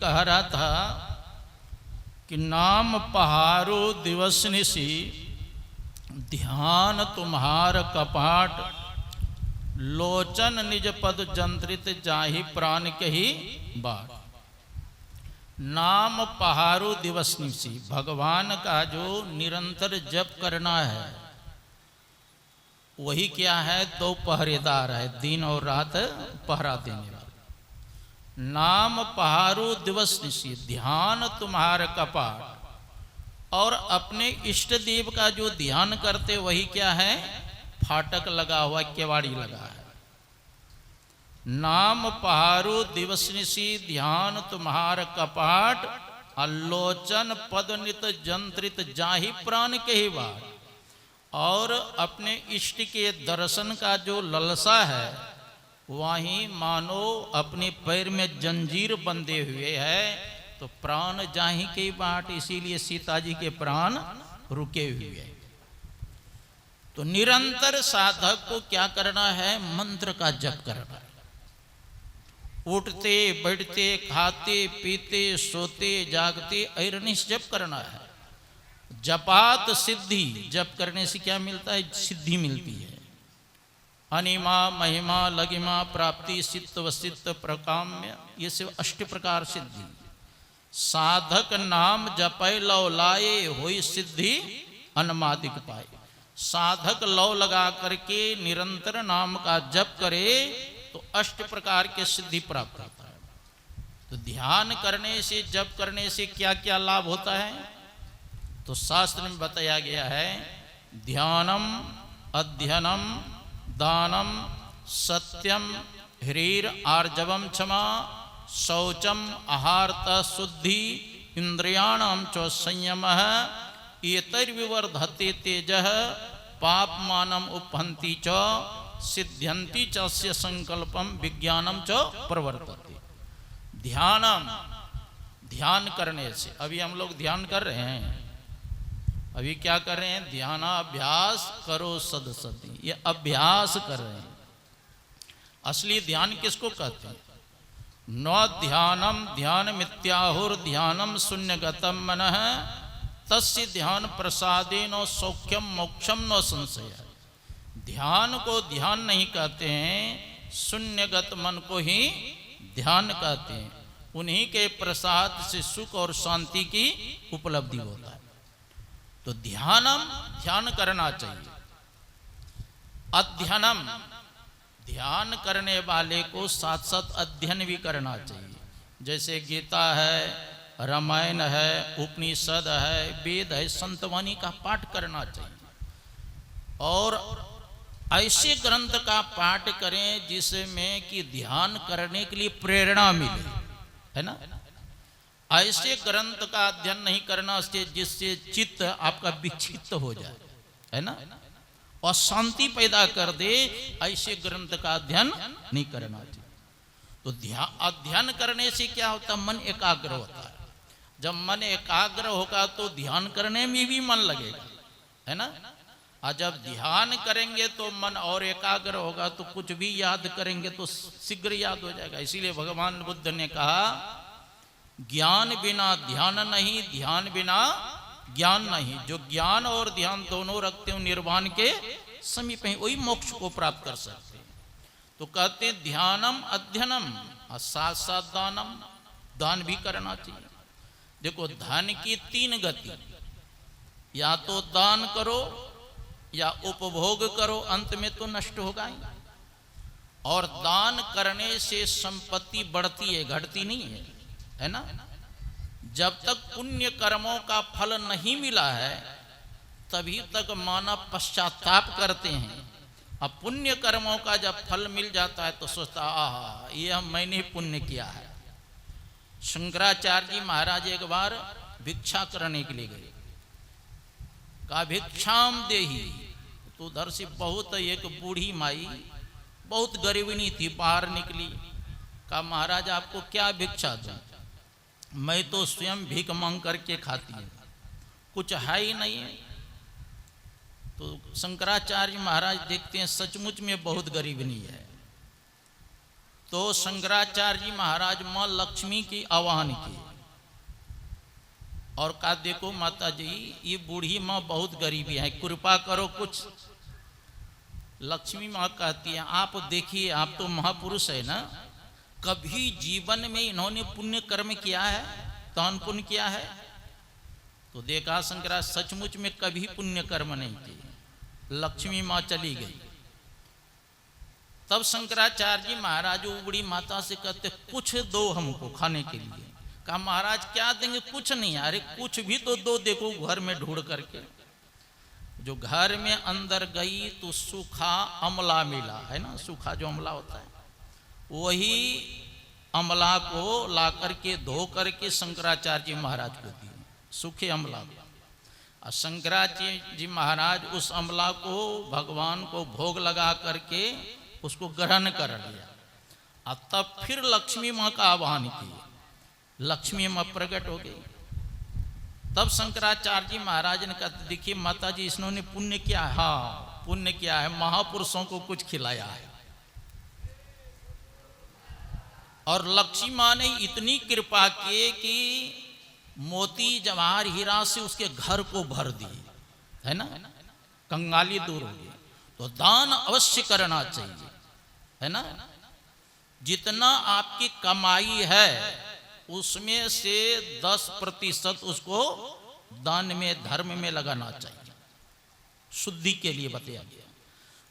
कह रहा था कि नाम पहारो दिवस निसी, ध्यान तुम्हार कपाट, लोचन निज पद जंत्रित जाहि प्राण कही बाट। नाम पहारो दिवस निसी, भगवान का जो निरंतर जप करना है वही क्या है, दो पहरेदार है, दिन और रात पहरा देने वाला। नाम पहारो दिवस निशी, ध्यान तुम्हार कपाट, और अपने इष्ट देव का जो ध्यान करते वही क्या है, फाटक लगा हुआ, केवाड़ी लगा है। नाम पहारो दिवस निशी, ध्यान तुम्हार कपाट, अलोचन पदनित जंत्रित जाहि प्राण कही बाट। और अपने इष्ट के दर्शन का जो ललसा है वहीं मानो अपने पैर में जंजीर बंधे हुए है, तो प्राण जाहि की बाट, इसीलिए सीता जी के प्राण रुके हुए। तो निरंतर साधक को क्या करना है, मंत्र का जप करना है। उठते बैठते खाते पीते सोते जागते अहिर्निश जप करना है। जपात सिद्धि, जप करने से क्या मिलता है, सिद्धि मिलती है। अनिमा महिमा लगिमा प्राप्ति सिद्ध वसिद्ध प्रकाम्य, ये सिर्फ 8 प्रकार सिद्धि। साधक नाम जपै लव लाए, होई सिद्धि अनमादिक पाए। साधक लव लगा करके निरंतर नाम का जप करे तो 8 प्रकार के सिद्धि प्राप्त होता है। तो ध्यान करने से जप करने से क्या क्या लाभ होता है, तो शास्त्र में बताया गया है, ध्यानम अध्ययनम दानम सत्यम ह्रीर आर्जवम क्षमा शौचम आहारत शुद्धि इंद्रियाणाम च संयमः एतैर्विवर्धते तेजः पापमानम उपहन्ति च सिद्ध्यन्ति च अस्य संकल्पम विज्ञानम च प्रवर्तते। ध्यानम, ध्यान करने से, अभी हम लोग ध्यान कर रहे हैं, अभी क्या कर रहे हैं, ध्यानाभ्यास करो सदसति, ये अभ्यास कर रहे हैं। असली ध्यान किसको कहते हैं, न ध्यानम ध्यान मित्याहुर ध्यानम शून्यगतम मनः, तस्य ध्यान प्रसादेन सौख्यम मोक्षम न संशय। ध्यान को ध्यान नहीं कहते हैं, शून्यगत मन को ही ध्यान कहते हैं। उन्हीं के प्रसाद से सुख और शांति की उपलब्धि होता है। तो ध्यानम, ध्यान करना चाहिए। अध्ययनम, ध्यान करने वाले को साथ साथ अध्ययन भी करना चाहिए। जैसे गीता है, रामायण है, उपनिषद है, वेद है, संतवाणी का पाठ करना चाहिए। और ऐसे ग्रंथ का पाठ करें जिसमें कि ध्यान करने के लिए प्रेरणा मिले, है ना। ऐसे ग्रंथ का अध्ययन नहीं करना जिससे चित्त आपका विक्षिप्त हो जाए, है ना, और शांति पैदा कर दे, ऐसे ग्रंथ का अध्ययन नहीं करना चाहिए। तो अध्ययन करने से क्या होता है, मन एकाग्र होता है। जब मन एकाग्र होगा तो ध्यान करने में भी मन लगेगा, है ना। और जब ध्यान करेंगे तो मन और एकाग्र होगा, तो कुछ भी याद करेंगे तो शीघ्र याद हो जाएगा। इसीलिए भगवान बुद्ध ने कहा, ज्ञान बिना ध्यान नहीं, ध्यान बिना ज्ञान नहीं। जो ज्ञान और ध्यान दोनों रखते हो निर्वाण के समीप है, वही मोक्ष को प्राप्त कर सकते हैं। तो कहते हैं ध्यानम अध्ययनम और साथ साथ दानम, दान भी करना चाहिए। देखो धन की 3 गति, या तो दान करो या उपभोग करो, अंत में तो नष्ट होगा ही। और दान करने से संपत्ति बढ़ती है, घटती नहीं है ना। जब तक पुण्य कर्मों का फल नहीं मिला है तभी तक मानव पश्चाताप करते हैं। अब पुण्य कर्मों का जब फल मिल जाता है तो सोचता, आहा ये मैंने पुण्य किया है। शंकराचार्य जी महाराज एक बार भिक्षा करने के लिए गए, कहा भिक्षाम देही। तो उधर से बहुत एक बूढ़ी माई, बहुत गरीबनी थी, बाहर निकली। कहा महाराज आपको क्या भिक्षा दूं, मैं तो स्वयं भीख मांग करके खाती हूँ, कुछ है ही नहीं है। तो शंकराचार्य महाराज देखते हैं सचमुच में बहुत गरीबनी है। तो शंकराचार्य जी महाराज माँ लक्ष्मी की आह्वान की और कहा देखो माता जी ये बूढ़ी माँ बहुत गरीबी है, कृपा करो कुछ। लक्ष्मी माँ कहती है आप देखिए आप तो महापुरुष है ना, कभी जीवन में इन्होंने पुण्य कर्म किया है, दान पुण्य किया है? तो देखा शंकराचार्य सचमुच में कभी पुण्य कर्म नहीं किए। लक्ष्मी माँ चली गई। तब शंकराचार्य जी महाराज बूढ़ी माता से कहते कुछ दो हमको खाने के लिए। कहा महाराज क्या देंगे? कुछ नहीं। अरे कुछ भी तो दो, देखो घर में ढूंढ करके। जो घर में अंदर गई तो सूखा अमला मिला, है ना, सूखा जो अमला होता है, वही अमला को ला करके धो करके शंकराचार्य जी महाराज को दिए, सूखे अमला को। और शंकराचार्य जी महाराज उस अमला को भगवान को भोग लगा करके उसको ग्रहण कर लिया। और तब फिर लक्ष्मी माँ का आह्वान किया, लक्ष्मी माँ प्रकट हो गई। तब शंकराचार्य जी महाराज ने कहा देखिए माता जी इन्होंने पुण्य किया है। हाँ पुण्य किया है, महापुरुषों को कुछ खिलाया है। और लक्ष्मी माँ ने इतनी कृपा की कि मोती जवाहर हीरा से उसके घर को भर दी, है ना, कंगाली दूर हो गई। तो दान अवश्य करना चाहिए, है ना। जितना आपकी कमाई है उसमें से 10% उसको दान में धर्म में लगाना चाहिए, शुद्धि के लिए बताया गया।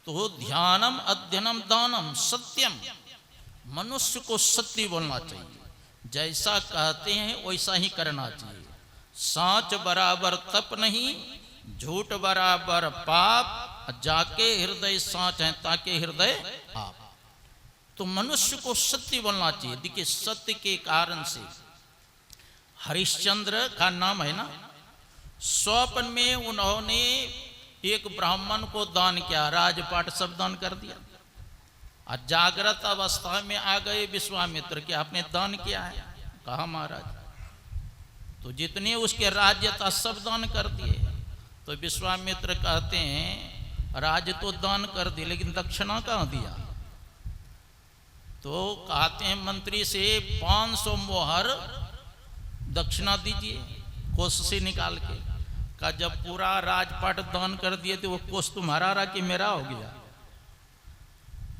तो ध्यानम अध्ययनम दानम सत्यम, मनुष्य को सत्य बोलना चाहिए, जैसा कहते हैं वैसा ही करना चाहिए। साच बराबर तप नहीं, झूठ बराबर पाप, जाके हृदय साच है ताके हृदय आप। तो मनुष्य को सत्य बोलना चाहिए। देखिए सत्य के कारण से हरिश्चंद्र का नाम है ना, स्वप्न में उन्होंने एक ब्राह्मण को दान किया, राजपाट सब दान कर दिया। और जागृत अवस्था में आ गए विश्वामित्र के आपने दान किया है? कहा महाराज। तो जितने उसके राज्य था सब दान कर दिए। तो विश्वामित्र कहते हैं राज्य तो दान कर दिए लेकिन दक्षिणा कहाँ दिया? तो कहते हैं मंत्री से 500 मोहर दक्षिणा दीजिए कोष से निकाल के। का जब पूरा राजपाट दान कर दिए तो वो कोष तुम्हारा रहा कि मेरा हो गया?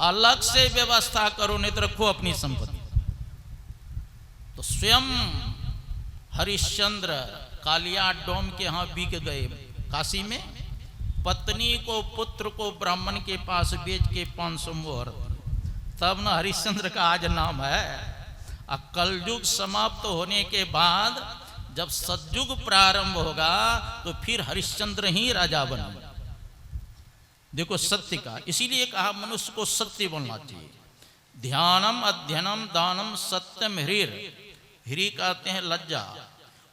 अलग से व्यवस्था करो नहीं तो रखो अपनी संपत्ति। तो स्वयं हरिश्चंद्र कालिया डोम के यहाँ बिक गए काशी में, पत्नी को पुत्र को ब्राह्मण के पास बेच के 500 मोहर। तब न हरिश्चंद्र का आज नाम है। अब कलयुग समाप्त होने के बाद जब सतयुग प्रारंभ होगा तो फिर हरिश्चंद्र ही राजा बनेंगे। देखो सत्य का, इसीलिए कहा मनुष्य को सत्य बोलना चाहिए। ध्यानम अध्ययनम दानम सत्यम ह्रीर, ह्री कहते हैं लज्जा।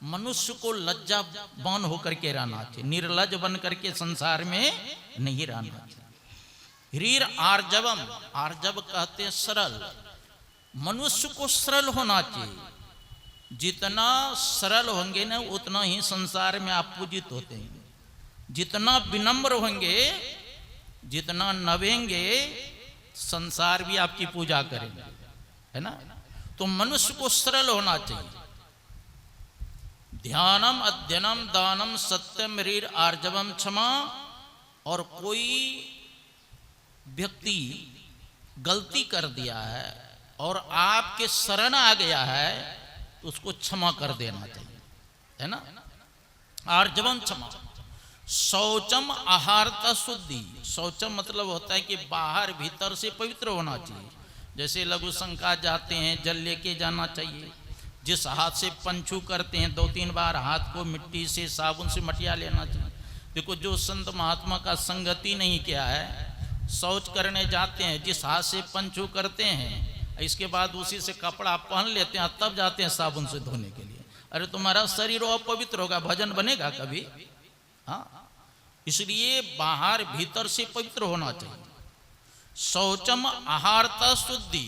मनुष्य को लज्जावान होकर के रहना चाहिए, निर्लज बन करके संसार में नहीं रहना चाहिए। ह्रीर आर्जवम, आर्जव कहते हैं सरल। मनुष्य को सरल होना चाहिए। जितना सरल होंगे ना उतना ही संसार में आप पूजित होते हैं। जितना विनम्र होंगे, जितना नवेंगे, संसार भी आपकी पूजा करेंगे, है ना। तो मनुष्य को सरल होना चाहिए। ध्यानम अध्ययनम दानम सत्यम ह्रीर आर्जवम क्षमा। और कोई व्यक्ति गलती कर दिया है और आपके शरण आ गया है तो उसको क्षमा कर देना चाहिए, है ना। आर्जवम क्षमा। शौचम आहारता शुद्धि। शौचम मतलब होता है कि बाहर भीतर से पवित्र होना चाहिए। जैसे लघु शंका जाते हैं जल लेके जाना चाहिए। जिस हाथ से पंचू करते हैं 2-3 बार हाथ को मिट्टी से साबुन से मटिया लेना चाहिए। देखो जो संत महात्मा का संगति नहीं किया है, शौच करने जाते हैं जिस हाथ से पंचू करते हैं, इसके बाद उसी से कपड़ा पहन लेते हैं तब जाते हैं साबुन से धोने के लिए। अरे तुम्हारा शरीर अपवित्र होगा, भजन बनेगा कभी? हाँ, इसलिए बाहर भीतर से पवित्र होना चाहिए। शौचम आहारता शुद्धि,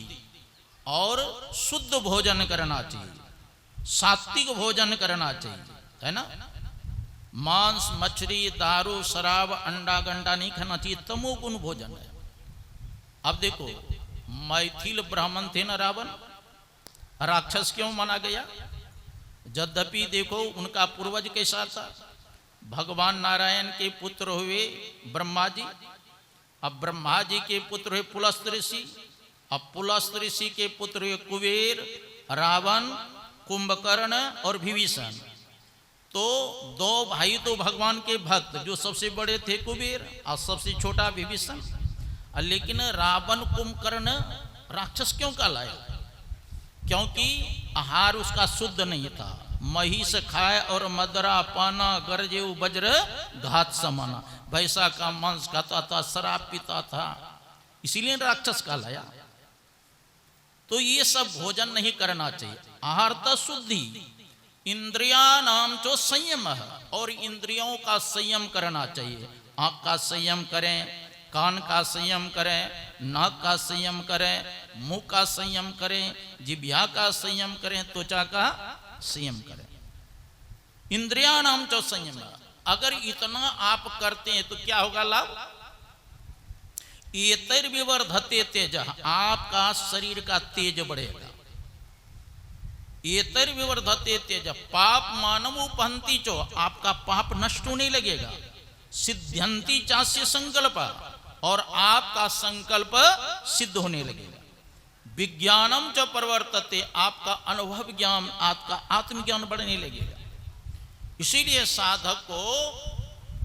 और शुद्ध भोजन करना चाहिए, सात्विक भोजन करना चाहिए, है ना। मांस मछली दारू शराब अंडा गंडा नहीं खाना चाहिए, तमोगुण भोजन है। अब देखो मैथिल ब्राह्मण थे ना रावण, राक्षस क्यों माना गया? यद्यपि देखो उनका पूर्वज कैसा था, भगवान नारायण के पुत्र हुए ब्रह्मा जी, अब ब्रह्मा जी के पुत्र हुए पुलस्त ऋषि, अब पुलस्त ऋषि के पुत्र हुए कुबेर, रावण, कुंभकर्ण और विभीषण। तो दो भाई तो भगवान के भक्त, जो सबसे बड़े थे कुबेर और सबसे छोटा विभीषण। लेकिन रावण कुंभकर्ण राक्षस क्यों कहलाया? क्योंकि आहार उसका शुद्ध नहीं था, महिष खाए और मदरा पाना, गरजे वज्र घात समाना, भैंसा का मांस खाता था, शराब पीता था, इसीलिए राक्षस कहलाया। तो ये सब भोजन नहीं करना चाहिए। आहार तो शुद्धि, इंद्रिया नाम जो संयम है, और इंद्रियों का संयम करना चाहिए। आंख का संयम करें, कान का संयम करें, नाक का संयम करें, मुंह का संयम करें, जिह्वा का संयम करें, त्वचा का संयम करें। इंद्रिया नाम जो संयम है, अगर इतना आप करते हैं तो क्या होगा लाभ? एतैर्विवर्धते तेज, आपका शरीर का तेज बढ़ेगा। एतैर्विवर्धते तेज, पाप मानव उपहंति चो, आपका पाप नष्ट होने लगेगा। सिद्ध्यंति चास्य संकल्प, और आपका संकल्प सिद्ध होने लगेगा। विज्ञानम च प्रवर्तते, आपका अनुभव ज्ञान, आपका आत्मज्ञान बढ़ने लगेगा। इसीलिए साधक को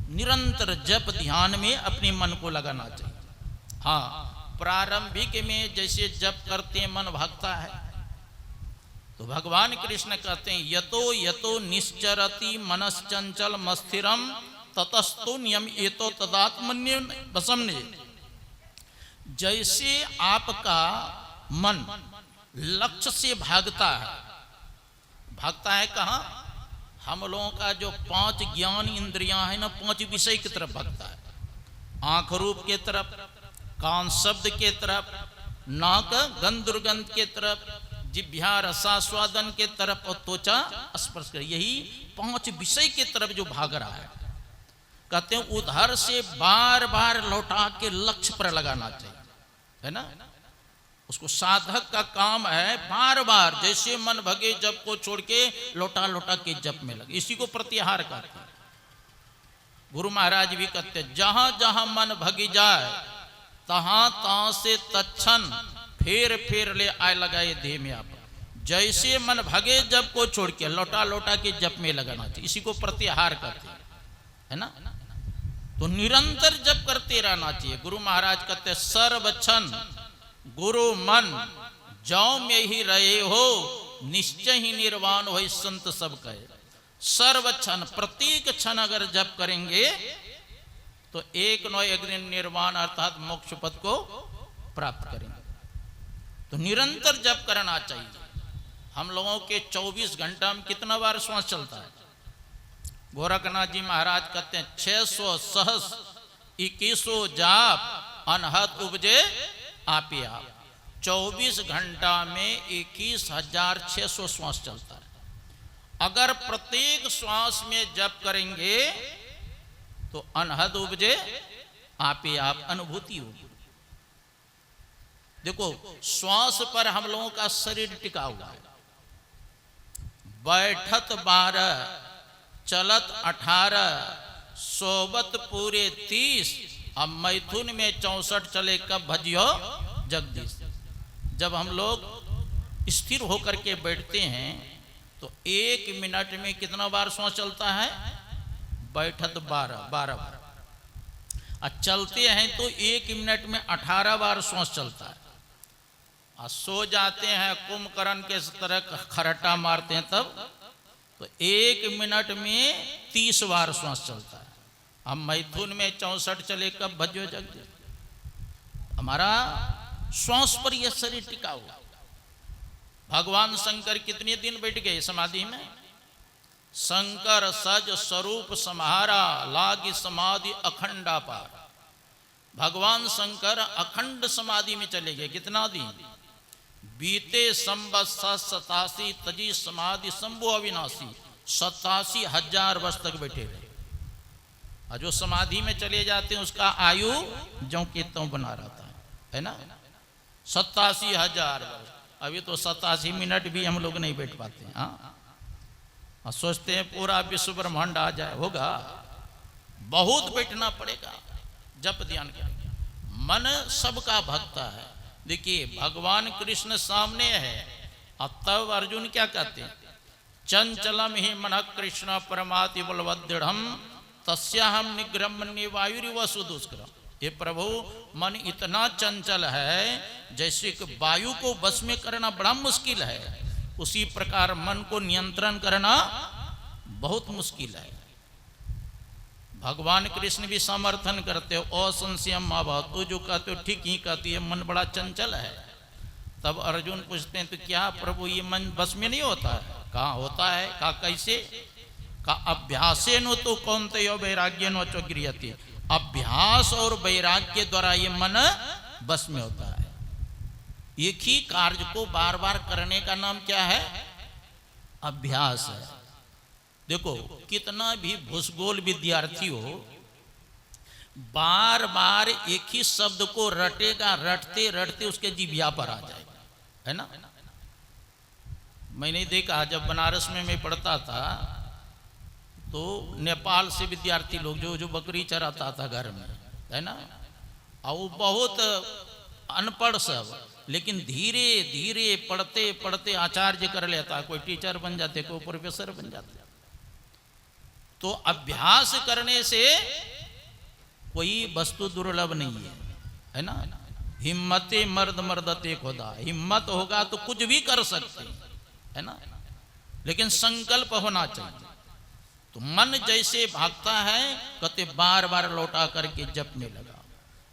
निरंतर जप ध्यान में अपने मन को लगाना चाहिए। हाँ, प्रारंभिक में जैसे जप करते मन भागता है, तो भगवान कृष्ण कहते हैं यतो यतो निश्चरति मनश्चंचल मस्थिरम ततस्तु नियम एतो तदात्मन्य वसम्ने। जैसे आपका मन लक्ष्य से भागता है कहाँ? हम लोगों का जो 5 ज्ञान इंद्रियां हैं ना, 5 विषय की तरफ भागता है। आंख रूप के तरफ, कान शब्द के तरफ, नाक गंध दुर्गंध के तरफ, जिह्वा रसास्वादन के तरफ, और त्वचा स्पर्श कर, यही 5 विषय के तरफ जो भाग रहा है। कहते हैं उधर से बार बार लौटा के लक्ष्य पर लगाना चाहिए, है ना। उसको साधक का काम है बार बार, जैसे मन भगे जप को छोड़ के लौटा लौटा के जप में लगे, इसी को प्रत्याहार कहते हैं। गुरु महाराज भी कहते हैं जहां जहां मन भगी जाए तहां तहां से तत्क्षण फेर फेर ले आए लगाए देह में आप। जैसे मन भगे जप को छोड़ के लौटा लौटा के जप में लगाना चाहिए, इसी को प्रत्याहार कहते हैं, है ना। तो निरंतर जप करते रहना चाहिए। गुरु महाराज कहते सर्वक्षण गुरु मन जौ में ही रहे हो, निश्चय ही निर्वाण हो, संत सब कहे। सर्व क्षण, प्रत्येक क्षण अगर जप करेंगे तो एक न एक दिन निर्वाण अर्थात मोक्ष पद को प्राप्त करेंगे। तो निरंतर जप करना चाहिए। हम लोगों के 24 घंटा में कितना बार श्वास चलता है? गोरखनाथ जी महाराज कहते हैं 600 सहस 2100 जाप अनहद उपजे आपे आप। 24 घंटा में 21,600 श्वास चलता है। अगर प्रत्येक श्वास में जप करेंगे तो अनहद उपजे आपे आप, अनुभूति होगी। देखो श्वास पर हम लोगों का शरीर टिका हुआ है। बैठत 12, चलत 18, सोबत पूरे 30, अब मैथुन में 64 चले कब भजियो जगदीश। जब हम लोग स्थिर होकर के बैठते हैं तो 1 मिनट में कितना बार श्वास चलता है? बैठत 12 बार। और चलते हैं तो 1 मिनट में 18 बार श्वास चलता है। और सो जाते हैं कुंभकर्ण के तरह खरटा मारते हैं तब तो 1 मिनट में 30 बार श्वास चलता है। हम मैथुन में 64 चले कब भजो जग। हमारा श्वास पर यह शरीर टिका हुआ। भगवान शंकर कितने दिन बैठ गए समाधि में? शंकर सज स्वरूप समाहारा, लागी समाधि अखंडा पार। भगवान शंकर अखंड समाधि में चले गए। कितना दिन? बीते संवत्सर 87 तजी समाधि शंभु अविनाशी, 87,000 वर्ष तक बैठे रहे। और जो समाधि में चले जाते हैं उसका आयु ज्यों के त्यों बना रहता है ना। 87,000 वर्ष। अभी तो 87 मिनट भी हम लोग नहीं बैठ पाते हैं। हाँ, और सोचते हैं पूरा विश्व ब्रह्मांड आ जाए, होगा? बहुत बैठना पड़ेगा, जप ध्यान करेंगे। मन सबका भक्त है। देखिए भगवान कृष्ण सामने है, अब तब अर्जुन क्या कहते हैं? चंचलम ही मन कृष्ण परमाति बलवदृढ़ तस्याहम निग्रमण्य वायुरिवसु दुष्करम। ये प्रभु मन इतना चंचल है, जैसे कि वायु को बस में करना बड़ा मुश्किल है, उसी प्रकार मन को नियंत्रण करना बहुत मुश्किल है। भगवान कृष्ण भी समर्थन करते हो, असंशयम माँ बात, तू जो कहते हो ठीक ही कहती है, मन बड़ा चंचल है। तब अर्जुन पूछते हैं तो क्या प्रभु ये मन बस में नहीं होता है? कहाँ होता है? कहा कैसे? का अभ्यासे नो तो कौनते यो वैराग्य नो चोगृहति। अभ्यास और वैराग्य द्वारा ये मन बस में होता है। एक ही कार्य को बार बार करने का नाम क्या है? अभ्यास है। देखो कितना भी भूसगोल विद्यार्थी हो, बार बार एक ही शब्द को रटेगा, रटते रटते उसके जिह्वा पर आ जाएगा, है ना? मैंने देखा जब बनारस में मैं पढ़ता था तो नेपाल से विद्यार्थी लोग जो बकरी चराता था घर में, है ना, और वो बहुत अनपढ़ सब, लेकिन धीरे धीरे पढ़ते पढ़ते आचार्य कर लेता, कोई टीचर बन जाते, कोई प्रोफेसर बन जाते। तो अभ्यास करने से कोई वस्तु दुर्लभ नहीं है ना? हिम्मते मर्द मर्दते खुदा, हिम्मत होगा तो कुछ भी कर सकते, है ना, लेकिन संकल्प होना चाहिए। तो मन जैसे भागता है, कहते बार बार लौटा करके जप में लगा।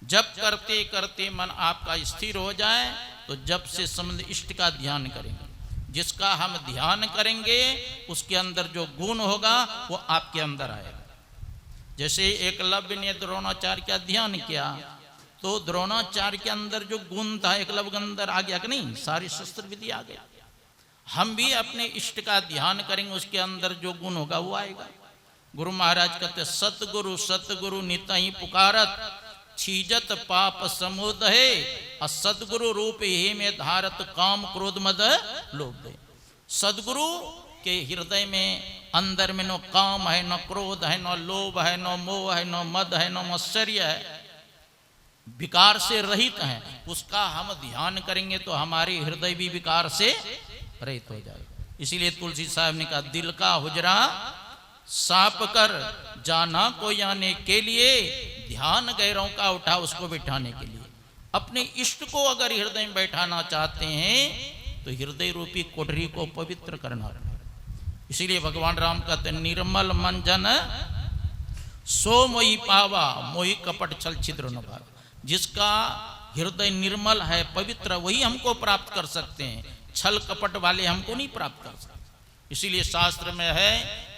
जप करते करते मन आपका स्थिर हो जाए तो जप से संबंध इष्ट का ध्यान करेंगे। जिसका हम ध्यान करेंगे उसके अंदर जो गुण होगा वो आपके अंदर आएगा। जैसे एकलव्य ने द्रोणाचार्य का ध्यान किया तो द्रोणाचार्य के अंदर जो गुण था एकलव्य के अंदर आ गया कि नहीं? सारी शस्त्र विधि आ गया। हम भी अपने इष्ट का ध्यान करेंगे, उसके अंदर जो गुण होगा वो आएगा। गुरु महाराज कहते सतगुरु सतगुरु नितहि पुकारत छीजत पाप समुदहे असदगुरु रूप ही में धारत काम क्रोध मद लोभ। सदगुरु के हृदय में अंदर में न काम है, न क्रोध है, न लोभ है, न मोह है, न मद है, न मत्सर्य है, विकार से रहित है। उसका हम ध्यान करेंगे तो हमारे हृदय भी विकार से रहित हो जाएगा। इसीलिए तुलसी साहब ने कहा दिल का हुजरा साफ कर जाना को आने के लिए, ध्यान गैरों का उठा उसको बिठाने के लिए। अपने इष्ट को अगर हृदय में बैठाना चाहते हैं तो हृदय रूपी कोठरी को पवित्र करना। इसीलिए भगवान राम कहते निर्मल मन जन सो मोहि पावा मोहि कपट छल छिद्र न भावा। जिसका हृदय निर्मल है, पवित्र, वही हमको प्राप्त कर सकते हैं। छल कपट वाले हमको नहीं प्राप्त कर सकते। इसीलिए शास्त्र में है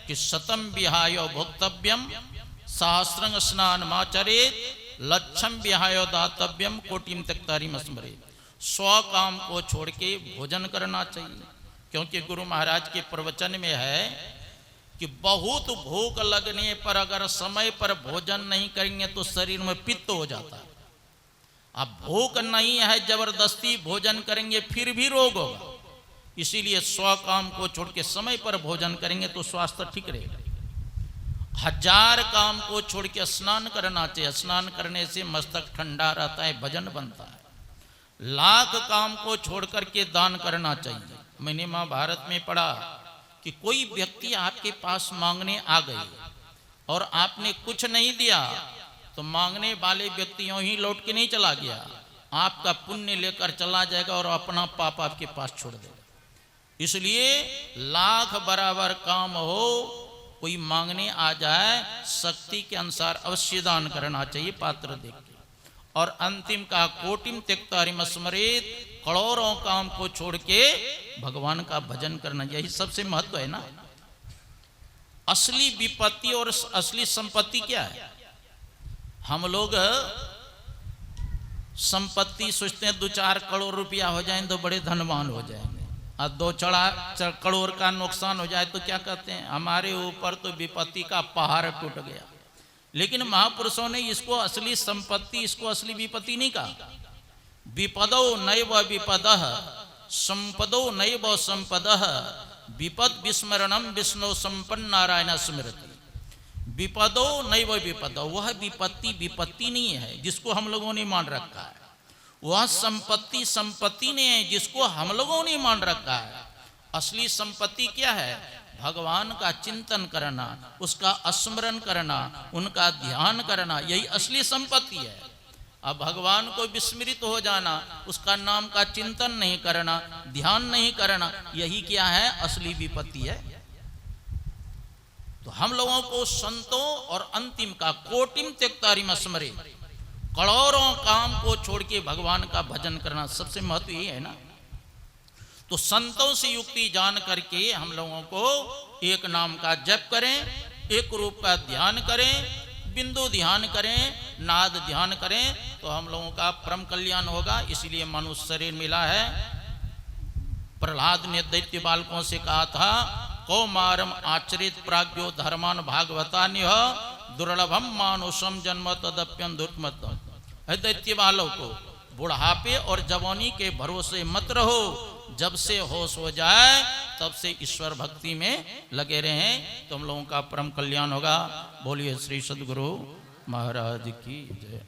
कि शतम विहाय भोक्तव्यम सहस्रंग स्नान माचरेत लक्षम विहाय दातव्यम कोटिम त्यक्तारिम स्मरेत। 100 काम को छोड़ के भोजन करना चाहिए, क्योंकि गुरु महाराज के प्रवचन में है कि बहुत भूख लगने पर अगर समय पर भोजन नहीं करेंगे तो शरीर में पित्त हो जाता है। अब भूख नहीं है, जबरदस्ती भोजन करेंगे फिर भी रोग होगा। इसीलिए 100 काम को छोड़ के समय पर भोजन करेंगे तो स्वास्थ्य ठीक रहेगा। 1000 काम को छोड़ के स्नान करना चाहिए, स्नान करने से मस्तक ठंडा रहता है, भजन बनता है। 1,00,000 काम को छोड़ करके दान करना चाहिए। मैंने महाभारत में पढ़ा कि कोई व्यक्ति आपके पास मांगने आ गए और आपने कुछ नहीं दिया तो मांगने वाले व्यक्ति यूं ही लौट के नहीं चला गया, आपका पुण्य लेकर चला जाएगा और अपना पाप आपके पास छोड़ देगा। इसलिए 1,00,000 बराबर काम हो, कोई मांगने आ जाए, शक्ति के अनुसार अवश्य दान करना चाहिए, पात्र देख के। और अंतिम का कोटिम त्यक्तारिम स्मरेत, करोड़ों काम को छोड़ के भगवान का भजन करना, यही सबसे महत्व है ना। असली विपत्ति और असली संपत्ति क्या है? हम लोग संपत्ति सोचते हैं 2-4 करोड़ रुपया हो जाए तो बड़े धनवान हो जाएंगे, और 2-4 करोड़ का नुकसान हो जाए तो क्या कहते हैं हमारे ऊपर तो विपत्ति का पहाड़ टूट गया। लेकिन महापुरुषों ने इसको असली संपत्ति, इसको असली विपत्ति नहीं कहा। विपदो नैव विपदः संपदो नैव संपदः विपद विस्मरणम विष्णु संपन्न नारायण स्मृति। विपदो नैव विपदो, वह विपत्ति विपत्ति नहीं है जिसको हम लोगों ने मान रखा है। वह संपत्ति संपत्ति नहीं है जिसको हम लोगों ने मान रखा है। असली संपत्ति क्या है? भगवान का चिंतन करना, उसका स्मरण करना, उनका ध्यान करना, यही असली संपत्ति है। अब भगवान को विस्मृत हो जाना, उसका नाम का चिंतन नहीं करना, ध्यान नहीं करना, यही क्या है? असली विपत्ति है। तो हम लोगों को संतों और अंतिम का कोटिम त्यक्तारिम स्मरे, करोड़ों काम को छोड़ के भगवान का भजन करना सबसे महत्व ही है ना। तो संतों से युक्ति जान करके हम लोगों को एक नाम का जप करें, एक रूप का ध्यान करें, बिंदु ध्यान करें, नाद ध्यान करें, तो हम लोगों का परम कल्याण होगा। इसलिए मनुष्य शरीर मिला है। प्रहलाद ने दैत्य बालकों से कहा था, कौमारम आचरित प्राज्ञो धर्मान भागवतान्य दुर्लभम मानुषम जन्म तदप्यं दुर्मतम। दैत्य बालों को बुढ़ापे और जवानी के भरोसे मत रहो, जब से होश हो जाए तब से ईश्वर भक्ति में लगे रहें, तो हम लोगों का परम कल्याण होगा। बोलिए श्री सद्गुरु महाराज की जय।